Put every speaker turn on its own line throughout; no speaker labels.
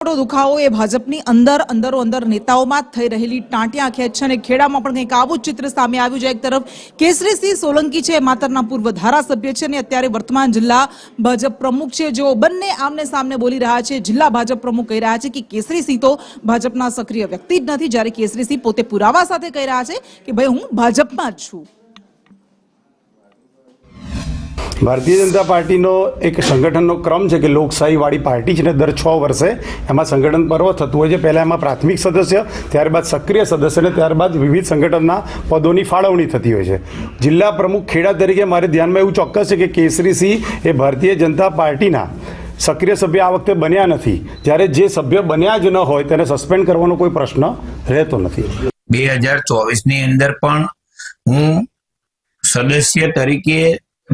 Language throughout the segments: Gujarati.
કરોડો દુખાવો એ ભાજપની અંદરો નેતાઓમાં થઈ રહેલી ટાંટિયા ખેંચ છે અને ખેડામાં પણ કંઈક આવું જ ચિત્ર સામે આવ્યું છે। એક તરફ કેસરીસિંહ સોલંકી છે, માતરના પૂર્વ ધારાસભ્ય છે અને અત્યારે વર્તમાન જિલ્લા ભાજપ પ્રમુખ છે, જો બંને આમને સામને બોલી રહ્યા છે। જિલ્લા ભાજપ પ્રમુખ કહી રહ્યા છે કે કેસરીસિંહ તો ભાજપના સક્રિય વ્યક્તિ જ નથી, જ્યારે કેસરીસિંહ પોતે પુરાવા સાથે કહી રહ્યા છે કે ભાઈ હું ભાજપમાં જ છું।
ભારતીય જનતા પાર્ટીનો એક સંગઠનનો ક્રમ છે કે લોકશાહીવાળી પાર્ટી છે ને દર 6 વર્ષે એમાં સંગઠન પર્વ થતું હોય છે। પહેલાં એમાં પ્રાથમિક સદસ્ય, ત્યારબાદ સક્રિય સદસ્ય અને ત્યારબાદ વિવિધ સંગઠનના પદોની ફાળવણી થતી હોય છે। જિલ્લા પ્રમુખ ખેડા તરીકે મારે ધ્યાનમાં એવું ચોક્કસ છે કે કેસરીસિંહ એ ભારતીય જનતા પાર્ટીના સક્રિય સભ્ય આ વખતે બન્યા નથી, જ્યારે જે સભ્ય બન્યા જ ન હોય તેને સસ્પેન્ડ કરવાનો કોઈ પ્રશ્ન રહેતો નથી।
2024ની અંદર પણ હું સદસ્ય તરીકે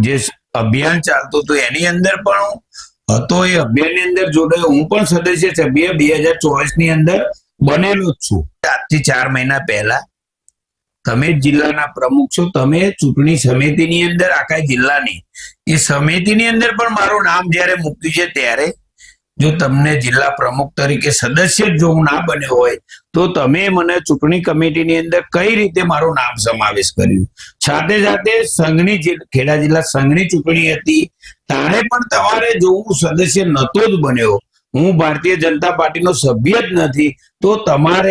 જે અભિયાન ચાલતું હતું એની અંદર પણ હતો, એ અભિયાનની અંદર જોડાયો, હું પણ સદસ્ય સભ્ય 2024ની અંદર બનેલો જ છું। આજથી 4 મહિના પહેલા તમે જ જિલ્લાના પ્રમુખ છો, તમે ચૂંટણી સમિતિની અંદર આખા જિલ્લાની એ સમિતિની અંદર પણ મારું નામ જ્યારે મૂક્યું છે, ત્યારે જો તમને જિલ્લા પ્રમુખ તરીકે સદસ્ય જો હું ના બન્યો હોય તો તમે મને ચૂંટણી કમિટીની અંદર કઈ રીતે મારું નામ સમાવેશ કર્યું। સાથે સાથે સંઘની ખેડા જિલ્લા સંઘની ચૂંટણી હતી ત્યારે પણ તમારે જો હું સદસ્ય નતો જ બન્યો, હું ભારતીય જનતા પાર્ટીનો સભ્ય જ નથી, તો તમારે